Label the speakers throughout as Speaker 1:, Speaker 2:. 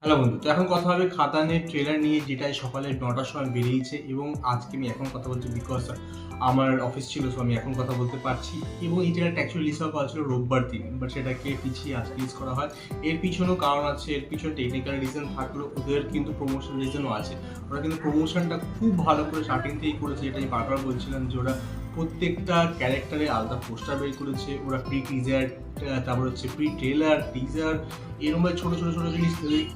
Speaker 1: Hello বন্ধু, তো এখন কথা হবে খাদানের ট্রেলার নিয়ে, যেটা সকালে 9টার সময় বেরিয়েছে এবং আজকে আমি এখন কথা বলছি বিকজ আমার অফিস ছিল, সো আমি এখন কথা বলতে পারছি। এবং এই ট্রেলারটা অ্যাকচুয়ালি রিলিজ হওয়া ছিল রোববার দিন, বাট সেটাকে পিছিয়ে আজকে রিলিজ করা হয়। এর পিছনেও কারণ আছে, এর পিছনে টেকনিক্যাল রিজন থাকলেও ওদের কিন্তু প্রমোশন রিজনও আছে। ওরা কিন্তু প্রমোশনটা খুব ভালো করে স্টার্টিং থেকেই করেছে, যেটা আমি বারবার বলছিলাম যে ওরা প্রত্যেকটা ক্যারেক্টারে আলাদা পোস্টার বের করেছে। ওরা প্রি টিজার, তারপর হচ্ছে প্রি ট্রেলার, টিজার, এরকম ছোট ছোট ছোট জিনিস,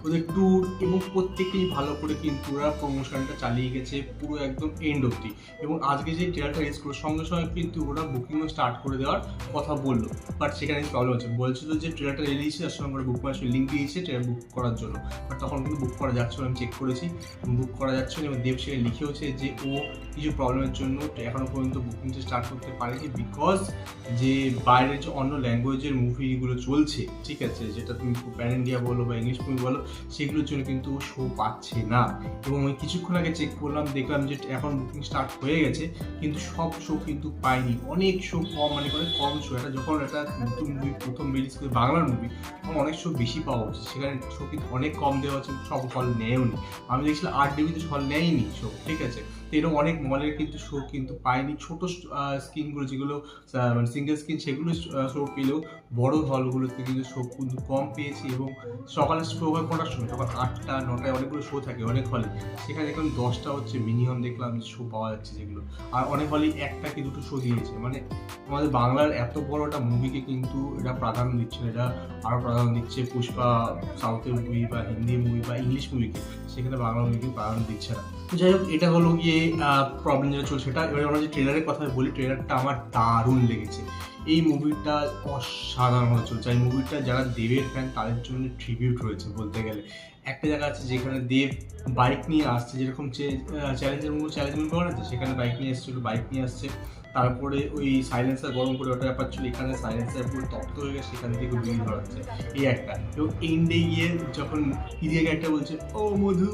Speaker 1: ওদের ট্যুর এবং প্রত্যেকটাই ভালো করে কিন্তু ওরা প্রমোশনটা চালিয়ে গেছে পুরো একদম এন্ড অব্দি। এবং আজকে যে ট্রেলারটা রিলিজ করলো সঙ্গে সঙ্গে কিন্তু ওরা বুকিংও স্টার্ট করে দেওয়ার কথা বললো। বাট সেখানে প্রবলেম হচ্ছে, বলছিল যে ট্রেলারটা রিলিজ তার সঙ্গে বুক মাই শো লিঙ্ক দিয়েছে ট্রেলার বুক করার জন্য, বাট তখন কিন্তু বুক করা যাচ্ছে না। আমি চেক করেছি, বুক করা যাচ্ছে না। এবং দেব সেখানে লিখেওছে যে ও কিছু প্রবলেমের জন্য এখনো পর্যন্ত বুকিংটা স্টার্ট করতে পারেনি, বিকজ যে বাইরের যে অন্য ল্যাঙ্গুয়েজের মুভিগুলো চলছে, ঠিক আছে, যেটা তুমি প্যান ইন্ডিয়া বলো বা ইংলিশ মুভি বলো, সেগুলোর জন্য কিন্তু শো পাচ্ছে না। এবং আমি কিছুক্ষণ আগে চেক করলাম, দেখলাম যে এখন বুকিং স্টার্ট হয়ে গেছে, কিন্তু সব শো কিন্তু পাইনি। অনেক শো কম, মানে অনেক কম শো। এটা যখন একটা নতুন মুভি প্রথম রিলিজ করে বাংলার মুভি, তখন অনেক শো বেশি পাওয়া উচিত, সেখানে শো কিন্তু অনেক কম দেওয়া হচ্ছে, সব হল নেয়ও নি। আমি দেখছিলাম 8 ডিবিতে হল নেয়নি শো, ঠিক আছে। তো এরকম অনেক মলের কিন্তু শো কিন্তু পাইনি। ছোট স্ক্রিনগুলো যেগুলো মানে সিঙ্গেল স্ক্রিন, সেগুলো শো পেলেও বড় হলগুলোতে কিন্তু শো কিন্তু কম পেয়েছি। এবং সকালে শো হয় কটার সময়, তখন 8টা 9টায় অনেকগুলো শো থাকে অনেক হলে, সেখানে দেখলাম 10টা হচ্ছে মিনিমাম দেখলাম শো পাওয়া যাচ্ছে যেগুলো। আর অনেক হলেই একটা কি দুটো শো দিয়েছে। মানে আমাদের বাংলার এত বড় একটা মুভিকে কিন্তু এটা প্রাধান্য দিচ্ছে না, এটা আরও প্রাধান্য দিচ্ছে পুষ্পা সাউথের মুভি বা হিন্দি মুভি বা ইংলিশ মুভিকে, সেখানে বাংলা মুভিকে প্রাধান্য দিচ্ছে না। তো যাই হোক, এটা হলো গিয়ে প্রবলেম যেটা চলছে সেটা। এবার আমরা যে ট্রেলারের কথা বলি, ট্রেলারটা আমার দারুণ লেগেছে। এই মুভিটা অসাধারণ চলছে। এই মুভিটা যারা দেবের ফ্যান তাদের জন্য ট্রিবিউট রয়েছে বলতে গেলে। একটা জায়গা আছে যেখানে দেব বাইক নিয়ে আসছে, যেরকম চ্যালেঞ্জের মুভি পাওয়া যাচ্ছে, সেখানে বাইক নিয়ে এসেছিল, বাইক নিয়ে আসছে। তারপরে ওই সাইলেন্সার গরম করে ওটা ব্যাপার ছিল, এখানে সাইলেন্সার পুরো তপ্ত হয়ে গেছে, সেখান থেকে গুলি ধরাচ্ছে, এই একটা। এবং এন্ডে গিয়ে যখন ইদিকে একটা বলছে ও মধু,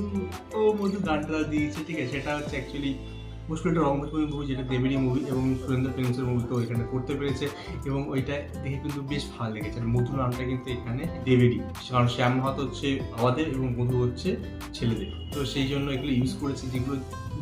Speaker 1: ও মধু, গানটা দিয়েছে, ঠিক আছে, সেটা হচ্ছে অ্যাকচুয়ালি মুশকিলটা রংমুভি মুভি, যেটা দেবেরই মুভি এবং সুরেন্দ্র ফিল্মসের মুভিতেও এখানে করতে পেরেছে। এবং ওইটা দেখে কিন্তু বেশ ভালো লেগেছে। আর মধু নামটা কিন্তু এখানে দেবেরই, কারণ শ্যাম মাহাতো হচ্ছে বাবাদের এবং মধু হচ্ছে ছেলেদের, তো সেই জন্য এগুলো ইউজ করেছে। যেগুলো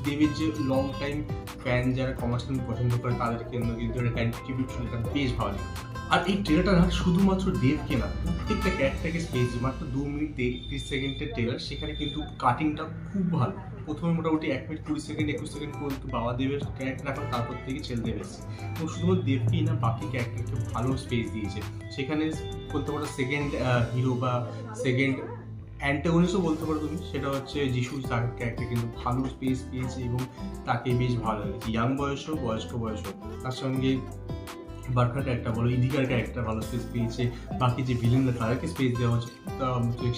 Speaker 1: দেবের যে লং টাইম ফ্যান, যারা কমার্শিয়াল পছন্দ করে, তাদের জন্য কিন্তু এটা ট্রিবিউট ছিল, এটা বেশ ভালো লাগে। আর এই ট্রেলারটা না শুধুমাত্র দেবকে না, প্রত্যেকটা ক্যারেক্টারকে স্পেস দিয়ে, মাত্র 2 মিনিট 30 সেকেন্ডের ট্রেলার, সেখানে কিন্তু কাটিংটা খুব ভালো। প্রথমে মোটামুটি 1 মিনিট 20 সেকেন্ড 21 সেকেন্ড পর্যন্ত বাবা দেবের ক্যারেক্টার রাখা, তারপর থেকে ছেলেদেব এসেছে। এবং শুধুমাত্র দেবকেই না, বাকি ক্যারেক্টারকে ভালো স্পেস দিয়েছে। সেখানে বলতে পারো সেকেন্ড হিরো বা সেকেন্ড অ্যান্টাগনিস্টও বলতে পারো তুমি, সেটা হচ্ছে যিশু, তার ক্যারেক্টার কিন্তু ভালো স্পেস পেয়েছে এবং তাকে বেশ ভালো লেগেছে। ইয়াং বয়সও, বয়স্ক বয়সও। তার সঙ্গে বার্কার ক্যারেক্টার বলো, ইদিকার ক্যারেক্টার ভালো স্পেস পেয়েছে। বাকি যে ভিলেনরা তাদেরকে স্পেস দেওয়া হচ্ছে।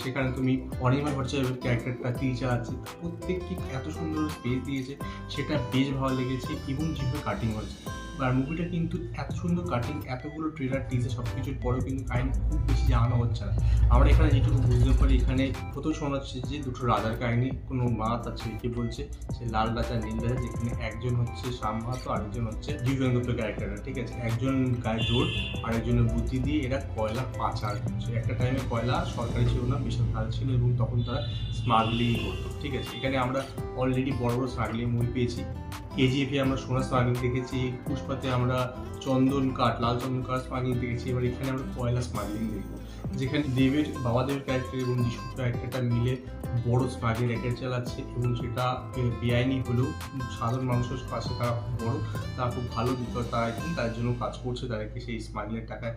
Speaker 1: সেখানে তুমি অনিমা ভট্টাচার্যের ক্যারেক্টারটা তীর চালাচ্ছে, প্রত্যেককে এত সুন্দর স্পেস দিয়েছে, সেটা বেশ ভালো লেগেছে। এবং যেভাবে কাটিং হচ্ছে, আর মুভিটা কিন্তু এত সুন্দর কাটিং, এতগুলো ট্রেলার টিজার সব কিছুর পরেও কিন্তু কাহিনী খুব বেশি জানানো হচ্ছে না। আমরা এখানে যেটুকু বুঝতে পারি, এখানে প্রথম শোনা হচ্ছে যে দুটো রাজার কাহিনী, কোনো মা তার ছেলেকে বলছে সে লাল রাজা নীল রাজা, যেখানে একজন হচ্ছে শ্যাম মাহাতো, আরেকজন হচ্ছে জীবন গুপ্ত ক্যারেক্টারটা, ঠিক আছে। একজন গায়ে জোর, আরেকজনের বুদ্ধি দিয়ে এরা কয়লা পাচার করছে। একটা টাইমে কয়লা সরকারি ছিল না, বেসরকারি ভালো ছিল, এবং তখন তারা স্মাগলিং করতো, ঠিক আছে। এখানে আমরা অলরেডি বড় বড় স্মাগলিং মুভি পেয়েছি। কেজিএফে আমরা সোনা স্মাগলিং দেখেছি, পুষ্পাতে আমরা চন্দন কাঠ, লাল চন্দন কাঠ স্মাগলিং দেখেছি। এবার এখানে আমরা কয়লা স্মাগলিং দেখবো, যেখানে দেবের বাবা দেবের ক্যারেক্টার এবং যিশুর ক্যারেক্টারটা মিলে বড় স্মাগলিং র্যাকেট চালাচ্ছে। এবং সেটা বেআইনি হলেও সাধারণ মানুষের কাছে তারা খুব বড়, তারা খুব ভালো বিকজ তারা কিন্তু তাদের জন্য কাজ করছে, তাদেরকে সেই স্মাগলিংয়ের টাকায়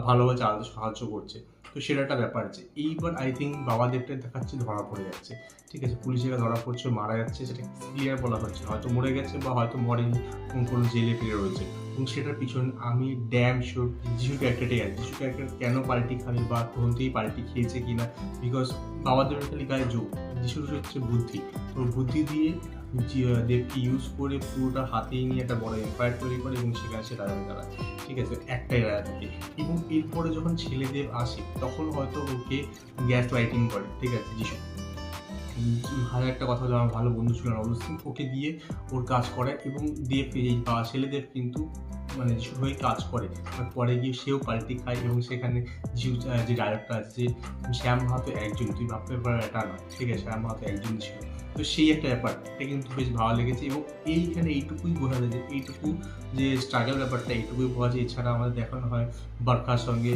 Speaker 1: ভালোভাবে চালাতে সাহায্য করছে। তো সেটা একটা ব্যাপার আছে। এইবার আই থিঙ্ক বাবা দেবটা দেখাচ্ছে ধরা পড়ে যাচ্ছে, ঠিক আছে, পুলিশেরা ধরা পড়ছে, মারা যাচ্ছে, সেটা ক্লিয়ার বলা হচ্ছে, হয়তো মরে গেছে বা হয়তো মরেনি, কোনো জেলে ফিরে রয়েছে। এবং সেটার পিছনে আমি ড্যাম শিওর যিশু ক্যারেক্টারটাই আছে। যিশু ক্যারেক্টার কেন পাল্টি খাবে বা তখন থেকেই পাল্টি খেয়েছে কিনা, বিকজ বাবা দেবের খালি গায়ে যোগ, যিশুর হচ্ছে বুদ্ধি। তো বুদ্ধি দিয়ে দেবকে ইউজ করে পুরোটা হাতেই নিয়ে একটা বড় এম্পায়ার তৈরি করে, এবং সেখানে সে রাজা দাঁড়ায়, ঠিক আছে, একটাই রাজা থাকে। এবং এরপরে যখন ছেলেদেব আসে, তখন হয়তো ওকে গ্যাস লাইটিং করে, ঠিক আছে, যিশু। ভালো একটা কথা হলো, আমার ভালো বন্ধু ছিল নবল সিং, ওকে দিয়ে ওর কাজ করায় এবং দেব এই বা ছেলেদেব কিন্তু মানে যিশুর হয়ে কাজ করে, বাট পরে গিয়ে সেও পাল্টি খায় এবং সেখানে যে ডাইরেক্টর আছে, যে শ্যাম মাহাতো একজন, তুই ভাবতে পার এটা নয়, ঠিক আছে, শ্যাম মাহাতো একজন ছিল। তো সেই একটা ব্যাপার, এটা কিন্তু বেশ ভালো লেগেছে এবং এইখানে এইটুকুই বোঝা যায় যে এইটুকু যে স্ট্রাগল ব্যাপারটা এইটুকুই বোঝা যায়। এছাড়া আমাদের দেখানো হয় বারখার সঙ্গে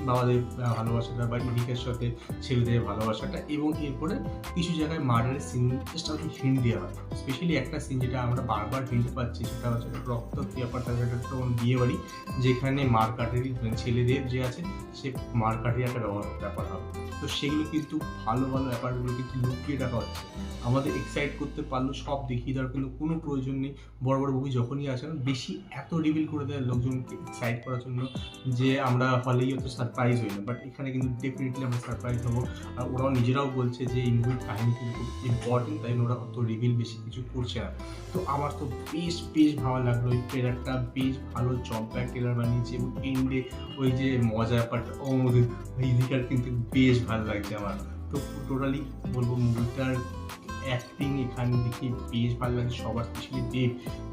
Speaker 1: বাবাদের ভালোবাসাটা বা ইদিকের সাথে ছেলেদের ভালোবাসাটা, এবং এরপরে কিছু জায়গায় মার্ডারের সিন জাস্ট আমাকে হিন্ট দেওয়া হয়। স্পেশালি একটা সিন যেটা আমরা বারবার হিন্ট পাচ্ছি, সেটা হচ্ছে রক্তাক্ত ব্যাপার, তাদের একটা বিয়ে বাড়ি, যেখানে মারকাঠেরই ছেলেদের যে আছে সে মারকাঠের একটা ব্যাপার হবে। তো সেগুলো কিন্তু ভালো ভালো ব্যাপারগুলো কিন্তু লুকিয়ে রাখা হচ্ছে, আমাদের এক্সাইট করতে পারলো, সব দেখিয়ে দেওয়ার কিন্তু কোনো প্রয়োজন নেই। বড় বড় মুভি যখনই আসে না, বেশি এত রিভিল করে দেয় লোকজনকে এক্সাইট করার জন্য যে আমরা হলেই হয়তো সারপ্রাইজ হই না, বাট এখানে কিন্তু ডেফিনেটলি আমরা সারপ্রাইজ হবো। আর ওরাও নিজেরাও বলছে যে এই মুভির কাহিনী কিন্তু খুব ইম্পর্টেন্ট, তাই ওরা অত রিভিল বেশি কিছু করছে না। তো আমার তো বেশ ভালো লাগলো, ওই ট্রেলারটা বেশ ভালো জম্প্যাক ট্রেলার বানিয়েছে এবং এন্ডে ওই যে মজা ব্যাপারটা ইদিকার কিন্তু বেশ ভালো লাগছে আমার। তো টোটালি বলবো মুভিটার অ্যাক্টিং এখানে দেখি বেশ ভালো লাগছে সবার, স্পেশালি দেব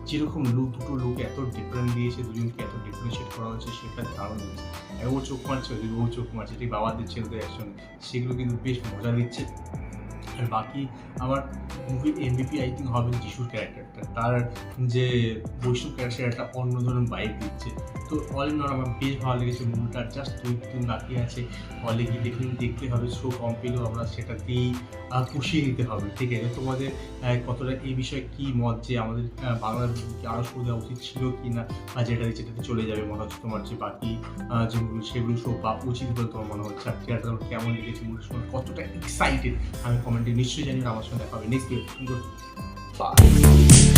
Speaker 1: যেরকম দুটো লুক এত ডিফারেন্ট দিয়েছে, দুজনকে এত ডিফারেন্সিয়েট করা হয়েছে, সেটা দারুণ দিয়েছে। ও চোখ মারছে, ও চোখ মারছে, ঠিক বাবাদের ছেলেদের একসঙ্গে, সেগুলো কিন্তু বেশ মজা দিচ্ছে। আর বাকি আমার মুভির এমভিপি আই থিঙ্ক হবে যিশুর ক্যারেক্টারটা, তার যে বৈষ্ণব ক্যারেক্টার একটা অন্য ধরনের বাইক দিচ্ছে। তো অল ইন অল আমার বেশ ভালো লেগেছে মুভিটা। জাস্ট 2 দিন বাকি আছে, হলে গিয়ে দেখতে হবে, শো কম পেলেও আমরা সেটা দিয়েই পুষিয়ে নিতে হবে, ঠিক আছে। তোমাদের কতটা এই বিষয়ে কী মত, যে আমাদের বাংলার মুভিকে আরও শো দেওয়া উচিত ছিল কি না, বা যেটাতে চলে যাবে মনে হচ্ছে তোমার, যে বাকি যেগুলো সেগুলো শো বা উচিত বলে তোমার মনে হচ্ছে, আর থিয়েটার কেমন লেগেছে, মুভির সময় কতটা এক্সাইটেড আমি কমেন্টে নিশ্চয়ই জানি। আমার সঙ্গে দেখা হবে নেক্সট ভিডিও। বাই।